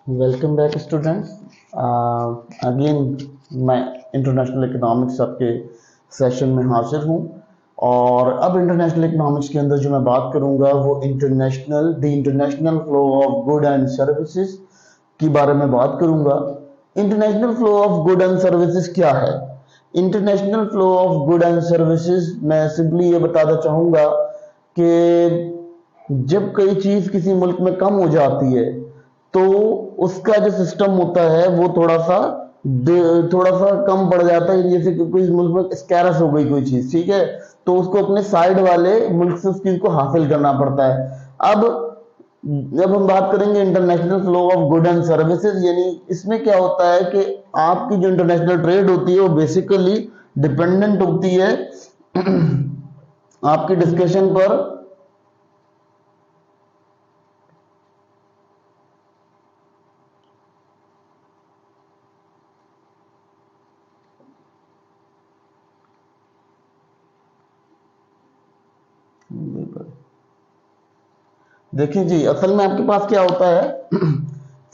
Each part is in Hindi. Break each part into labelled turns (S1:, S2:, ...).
S1: Welcome back students. अगेन मैं इंटरनेशनल इकोनॉमिक्स आपके सेशन में हाजिर हूँ। और अब इंटरनेशनल इकोनॉमिक्स के अंदर जो मैं बात करूँगा वो the international flow of good and services के बारे में बात करूँगा। International flow of good and services क्या है? International flow of good and services मैं सिंपली ये बताना चाहूँगा कि जब कोई चीज किसी मुल्क में कम हो जाती है तो उसका जो सिस्टम होता है वो थोड़ा सा कम पड़ जाता है। जैसे कि कोई मुल्क में स्कैरस हो गई कोई चीज, ठीक है, तो उसको अपने साइड वाले मुल्क से उस चीज को हासिल करना पड़ता है। अब जब हम बात करेंगे international flow of good and services, यानी इसमें क्या होता है कि आपकी जो इंटरनेशनल ट्रेड होती है वो बेसिकली डिपेंडेंट होती है आपकी डिस्कशन पर। देखिए जी, असल में आपके पास क्या होता है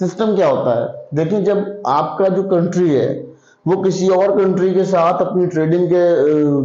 S1: सिस्टम क्या होता है। देखिए, जब आपका जो कंट्री है वो किसी और कंट्री के साथ अपनी ट्रेडिंग के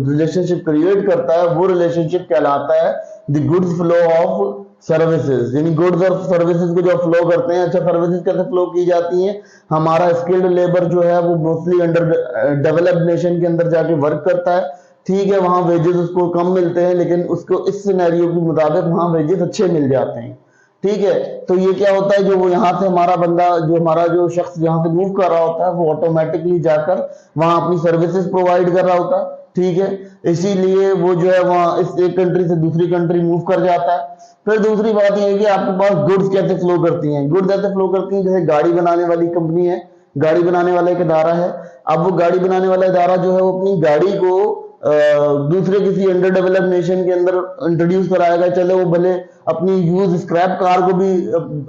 S1: रिलेशनशिप क्रिएट करता है, वो रिलेशनशिप कहलाता है the goods flow of services. यानी गुड्स और सर्विसेज को जो फ्लो करते हैं। अच्छा, सर्विसेज कैसे फ्लो की जाती हैं? हमारा स्किल्ड लेबर जो है वो मोस्टली अंडर डेवलप्ड नेशन के अंदर जाके वर्क करता है, ठीक है, वहां वेजेस उसको कम मिलते हैं, लेकिन उसको इस सिनेरियो के मुताबिक वहां वेजेस अच्छे मिल जाते हैं, ठीक है। तो ये क्या होता है, जो वो यहाँ से हमारा बंदा, जो हमारा जो शख्स यहाँ से मूव कर रहा होता है वो ऑटोमेटिकली जाकर वहां अपनी सर्विसेज प्रोवाइड कर रहा होता है, ठीक है। इसीलिए वो जो है वहां इस एक कंट्री से दूसरी कंट्री मूव कर जाता है। फिर दूसरी बात यह है कि आपके पास गुड्स कैसे फ्लो करती हैं। गुड्स ऐसे फ्लो करती हैं जैसे गाड़ी बनाने वाली कंपनी है, गाड़ी बनाने वाला एक इदारा है। अब वो गाड़ी बनाने वाला इदारा जो है वो अपनी गाड़ी को दूसरे किसी अंडर डेवलप्ड नेशन के अंदर इंट्रोड्यूस कराएगा। चले वो भले अपनी यूज स्क्रैप कार को भी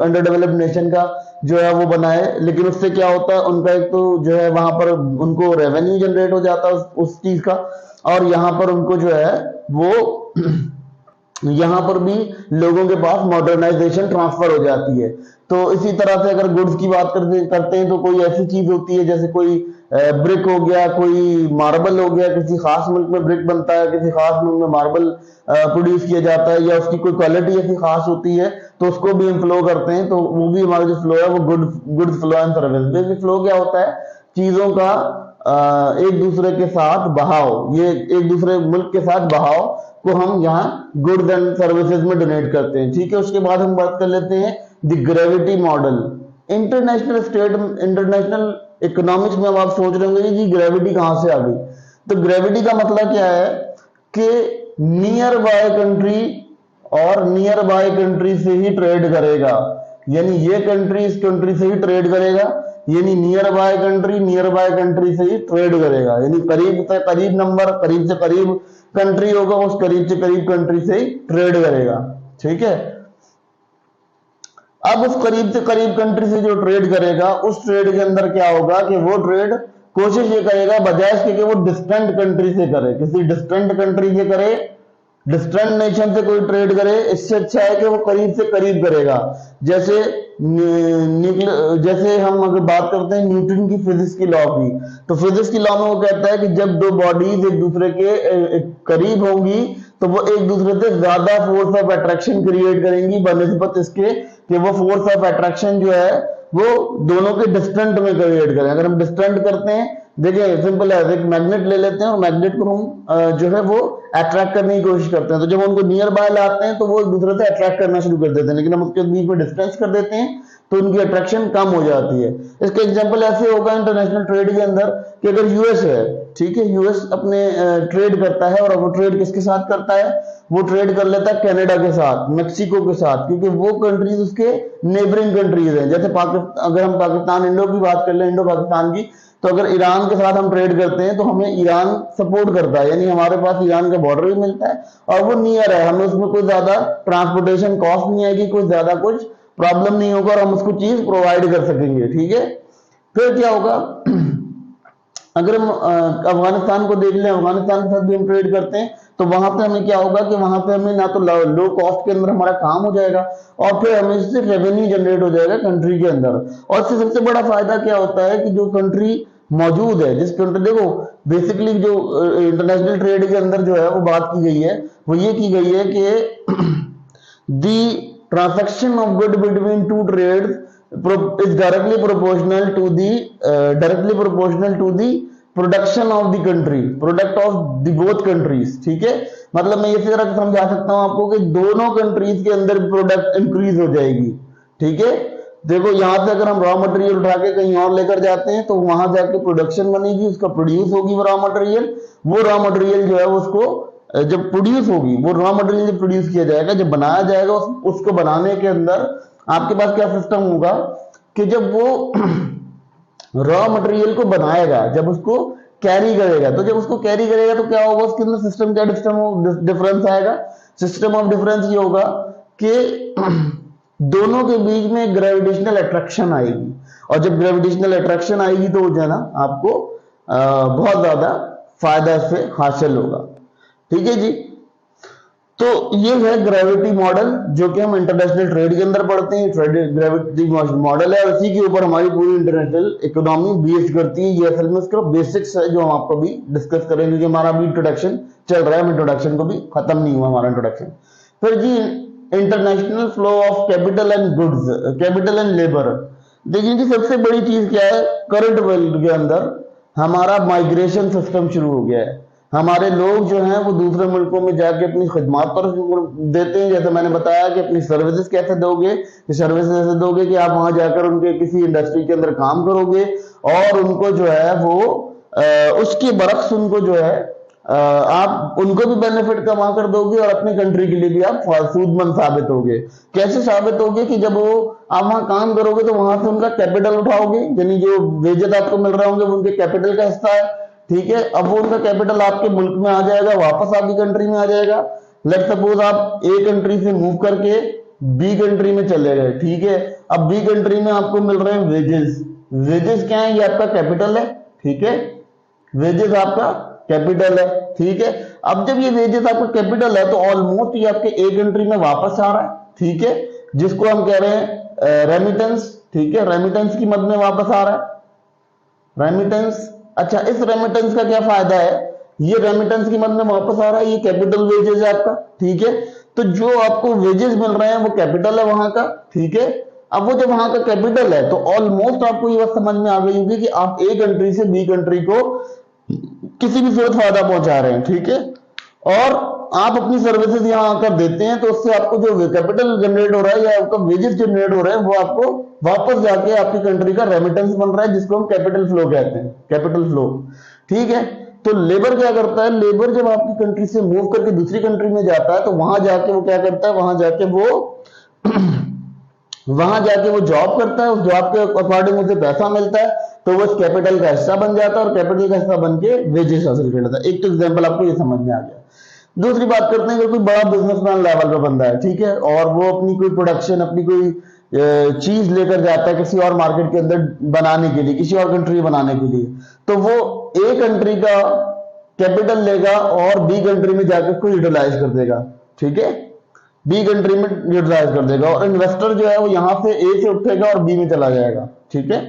S1: अंडर डेवलप्ड नेशन का जो है वो बनाए, लेकिन उससे क्या होता है, उनका एक तो जो है वहां पर उनको रेवेन्यू जनरेट हो जाता है उस चीज का, और यहाँ पर उनको जो है वो यहां पर भी लोगों के पास मॉडर्नाइजेशन ट्रांसफर हो जाती है। तो इसी तरह से अगर गुड्स की बात करते हैं तो कोई ऐसी चीज होती है जैसे कोई ब्रिक हो गया, कोई मार्बल हो गया, किसी खास मुल्क में ब्रिक बनता है, किसी खास मुल्क में मार्बल प्रोड्यूस किया जाता है, या उसकी कोई क्वालिटी ऐसी खास होती है तो उसको भी हम फ्लो करते हैं। तो वो भी हमारा जो फ्लो है वो goods flow and service. Basic flow क्या होता है? चीजों का एक दूसरे के साथ बहाव, ये एक दूसरे मुल्क के साथ बहाव को हम यहाँ गुड्स एंड सर्विसेज में डोनेट करते हैं, ठीक है। उसके बाद हम बात कर लेते हैं the gravity model. International economics में अब आप सोच रहे होंगे जी ग्रेविटी कहां से आ गई। तो ग्रेविटी का मतलब क्या है कि नियर बाय कंट्री और नियर बाय कंट्री से ही ट्रेड करेगा, यानी ये कंट्री इस कंट्री से ही ट्रेड करेगा, यानी नियर बाय कंट्री से ही ट्रेड करेगा, यानी करीब से करीब नंबर, करीब से करीब कंट्री होगा, उस करीब से करीब कंट्री से ही ट्रेड करेगा, ठीक है। अब उस करीब से करीब कंट्री से जो ट्रेड करेगा उस ट्रेड के अंदर क्या होगा कि वो ट्रेड कोशिश ये करेगा बजाय इसके कि वो डिस्टेंट कंट्री से करे, किसी डिस्टेंट कंट्री से करे, डिस्टेंट नेशन से कोई ट्रेड करे, इससे अच्छा है कि वो करीब से करीब करेगा। जैसे जैसे हम अगर बात करते हैं न्यूटन की फिजिक्स की लॉ की, तो फिजिक्स की लॉ में वो कहता है कि जब दो बॉडीज एक दूसरे के करीब होंगी तो वो एक दूसरे से ज्यादा फोर्स ऑफ अट्रैक्शन क्रिएट करेंगी बनिस्बत इसके कि वो फोर्स ऑफ अट्रैक्शन जो है वो दोनों के डिस्टेंट में क्रिएट करें। अगर हम डिस्टेंट करते हैं, देखिए सिंपल है, एक मैग्नेट ले लेते हैं और मैग्नेट को हम जो है वो अट्रैक्ट करने की कोशिश करते हैं, तो जब उनको नियर बाय लाते हैं तो वो एक दूसरे से अट्रैक्ट करना शुरू कर देते हैं, लेकिन हम उसके बीच में डिस्टेंस कर देते हैं तो उनकी अट्रैक्शन कम हो जाती है। इसका एग्जांपल ऐसे होगा इंटरनेशनल ट्रेड के अंदर कि अगर यूएस है, ठीक है, यूएस अपने ट्रेड करता है, और वो ट्रेड किसके साथ करता है? वो ट्रेड कर लेता है कनाडा के साथ, मेक्सिको के साथ, क्योंकि वो कंट्रीज उसके नेबरिंग कंट्रीज हैं। जैसे पाकिस्तान, अगर हम पाकिस्तान इंडो की बात कर लें, इंडो पाकिस्तान की, तो अगर ईरान के साथ हम ट्रेड करते हैं तो हमें ईरान सपोर्ट करता है, यानी हमारे पास ईरान का बॉर्डर भी मिलता है और वो नियर है, हमें उसमें कोई ज्यादा ट्रांसपोर्टेशन कॉस्ट नहीं आएगी, कोई ज्यादा कुछ प्रॉब्लम नहीं होगा और हम उसको चीज प्रोवाइड कर सकेंगे, ठीक है। फिर क्या होगा अगर हम अफगानिस्तान को देख लें, अफगानिस्तान के साथ भी हम ट्रेड करते हैं तो वहां पे हमें क्या होगा कि वहां पे हमें ना तो लो कॉस्ट के अंदर हमारा काम हो जाएगा और फिर हमें इससे रेवेन्यू जनरेट हो जाएगा कंट्री के अंदर। और इससे सबसे बड़ा फायदा क्या होता है कि जो कंट्री मौजूद है, जिस कंट्री, देखो बेसिकली जो इंटरनेशनल ट्रेड के अंदर जो है वो बात की गई है, वो ये की गई है कि the transaction of good between two trades is directly proportional to the production of the country, product of the both countries. ठीक है, मतलब मैं इसी तरह समझा सकता हूं आपको कि दोनों कंट्रीज के अंदर प्रोडक्ट इंक्रीज हो जाएगी। ठीक है, देखो यहां से अगर हम रॉ मटेरियल उठा के कहीं और लेकर जाते हैं तो वहां जाके प्रोडक्शन बनेगी, उसका प्रोड्यूस होगी वो रॉ मटेरियल जो है उसको जब प्रोड्यूस होगी, वो रॉ मटेरियल जब प्रोड्यूस किया जाएगा, जब बनाया जाएगा, उसको बनाने के अंदर आपके पास क्या सिस्टम होगा कि जब वो रॉ मटेरियल को बनाएगा, जब उसको कैरी करेगा, तो जब उसको कैरी करेगा तो क्या होगा, उसके अंदर सिस्टम क्या डिफरेंस आएगा। सिस्टम ऑफ डिफरेंस ये होगा कि दोनों के बीच में ग्रेविटेशनल अट्रैक्शन आएगी, और जब ग्रेविटेशनल अट्रैक्शन आएगी तो जो है ना आपको बहुत ज्यादा फायदा इससे हासिल होगा। ठीक है जी, तो ये है ग्रेविटी मॉडल जो कि हम इंटरनेशनल ट्रेड के अंदर पढ़ते हैं। ग्रेविटी मॉडल है और इसी के ऊपर हमारी पूरी इंटरनेशनल इकोनॉमी बेस्ड करती है। ये असल में उसका बेसिक्स है जो हम आपको भी डिस्कस करेंगे, क्योंकि हमारा अभी इंट्रोडक्शन चल रहा है, इंट्रोडक्शन को भी खत्म नहीं हुआ हमारा इंट्रोडक्शन। फिर जी international flow of capital and goods, capital and labour. देखिए जी सबसे बड़ी चीज क्या है, करंट वर्ल्ड के अंदर हमारा माइग्रेशन सिस्टम शुरू हो गया है। हमारे लोग जो हैं वो दूसरे मुल्कों में जाके अपनी खिदमत पर देते हैं। जैसे मैंने बताया कि अपनी सर्विसेज कैसे दोगे, सर्विसेज ऐसे दोगे कि आप वहां जाकर उनके किसी इंडस्ट्री के अंदर काम करोगे और उनको जो है वो उसके बरक्स उनको जो है आप उनको भी बेनिफिट कमा कर दोगे और अपनी कंट्री के लिए भी आप सूदमंद साबित होगे। कैसे साबित होगे कि जब वो आप वहां काम करोगे तो वहां से उनका कैपिटल उठाओगे, यानी जो वेजेस आपको मिल रहे होंगे वो उनके कैपिटल का हिस्सा है। ठीक है, अब वो उनका कैपिटल आपके मुल्क में आ जाएगा, वापस आपकी कंट्री में आ जाएगा। लेट सपोज आप ए कंट्री से मूव करके बी कंट्री में चले गए। ठीक है, अब बी कंट्री में आपको मिल रहे हैं वेजेस। वेजेस क्या है, ये आपका कैपिटल है। ठीक है, वेजेस आपका कैपिटल है। ठीक है, अब जब ये वेजेस आपका कैपिटल है तो ऑलमोस्ट ये आपके ए कंट्री में वापस आ रहा है। ठीक है, जिसको हम कह रहे हैं रेमिटेंस। ठीक है, रेमिटेंस की मद में वापस आ रहा है, रेमिटेंस। अच्छा, इस रेमिटेंस का क्या फायदा है, ये रेमिटेंस की मद में वापस आ रहा है, ये कैपिटल वेजेस है आपका। ठीक है, तो जो आपको वेजेस मिल रहे हैं वो कैपिटल है वहां का। ठीक है, अब वो जब वहां का कैपिटल है तो ऑलमोस्ट आपको ये बात समझ में आ गई होगी कि आप ए कंट्री से बी कंट्री को किसी भी सूरत फायदा पहुंचा रहे हैं। ठीक है, और आप अपनी सर्विसेज यहां आकर देते हैं तो उससे आपको जो कैपिटल जनरेट हो रहा है या आपका वेजेस जनरेट हो रहे हैं वो आपको वापस जाके आपकी कंट्री का रेमिटेंस बन रहा है, जिसको हम कैपिटल फ्लो कहते हैं, कैपिटल फ्लो। ठीक है, तो लेबर क्या करता है, लेबर जब आपकी कंट्री से मूव करके दूसरी कंट्री में जाता है तो वहां जाके वो क्या करता है, वहां जाके वो जॉब करता है, उस जॉब के अकॉर्डिंग उसे पैसा मिलता है, तो वो इस कैपिटल का हिस्सा बन जाता है और कैपिटल का हिस्सा बन के वेजेस हासिल कर लेता है। एक तो एग्जांपल आपको ये समझ में आ गया। दूसरी बात करते हैं कि कोई बड़ा बिजनेसमैन लेवल का बंदा है। ठीक है, और वो अपनी कोई प्रोडक्शन, अपनी कोई चीज लेकर जाता है किसी और मार्केट के अंदर बनाने के लिए, किसी और कंट्री बनाने के लिए, तो वो ए कंट्री का कैपिटल लेगा और बी कंट्री में जाकर उसको यूटिलाइज कर देगा। ठीक है, बी कंट्री में यूटिलाइज कर देगा और इन्वेस्टर जो है वो यहां से ए से उठेगा और बी में चला जाएगा। ठीक है,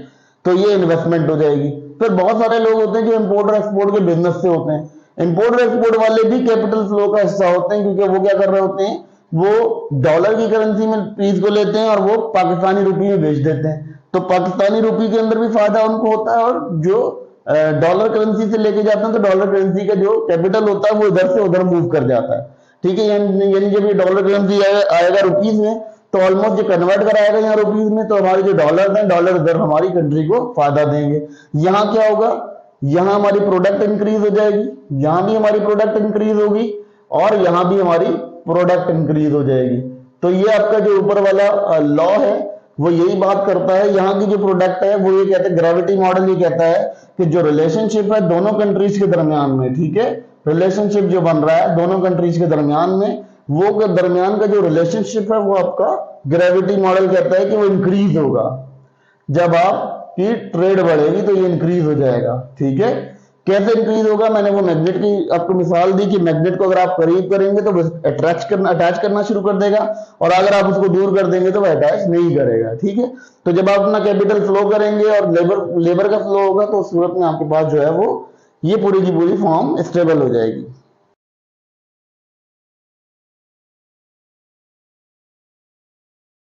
S1: तो ये इन्वेस्टमेंट हो जाएगी। फिर बहुत सारे लोग होते हैं जो इंपोर्ट और एक्सपोर्ट के बिजनेस से होते हैं। इंपोर्ट और एक्सपोर्ट वाले भी कैपिटल फ्लो का हिस्सा होते हैं, क्योंकि वो क्या कर रहे होते हैं, वो डॉलर की करेंसी में चीज को लेते हैं और वो पाकिस्तानी रुपये में बेच देते हैं। तो पाकिस्तानी रुपये के अंदर भी फायदा उनको होता है, और जो डॉलर करेंसी से लेके जाते हैं तो डॉलर करेंसी का जो कैपिटल होता है वो इधर से उधर मूव कर जाता है। ठीक है, यानी जब ये डॉलर करेंसी आएगा रुपीज में तो ऑलमोस्ट जो कन्वर्ट कराएगा यहाँ रुपीज में, तो हमारे जो डॉलर हैं, डॉलर इधर हमारी कंट्री को फायदा देंगे। यहाँ क्या होगा, यहाँ हमारी प्रोडक्ट इंक्रीज हो जाएगी, यहाँ भी हमारी प्रोडक्ट इंक्रीज होगी और यहाँ भी हमारी प्रोडक्ट इंक्रीज हो जाएगी। तो ये आपका जो ऊपर वाला लॉ है वो यही बात करता है। यहाँ की जो प्रोडक्ट है वो ये कहते हैं, ग्रेविटी मॉडल ये कहता है कि जो रिलेशनशिप है दोनों कंट्रीज के दरमियान में, ठीक है, रिलेशनशिप जो बन रहा है दोनों कंट्रीज के दरमियान में, वो दरमियान का जो रिलेशनशिप है वो आपका ग्रेविटी मॉडल कहता है कि वो इंक्रीज होगा। जब आपकी ट्रेड बढ़ेगी तो ये इंक्रीज हो जाएगा। ठीक है, कैसे इंक्रीज होगा? मैंने वो मैग्नेट की आपको मिसाल दी कि मैग्नेट को अगर आप करीब करेंगे तो अटैच करना शुरू कर देगा, और अगर आप उसको दूर कर देंगे तो वह अटैच नहीं करेगा। ठीक है, तो जब आप अपना कैपिटल फ्लो करेंगे और लेबर का फ्लो होगा तो उस सूरत में आपके पास जो है वो ये पूरी की पूरी फॉर्म स्टेबल हो जाएगी।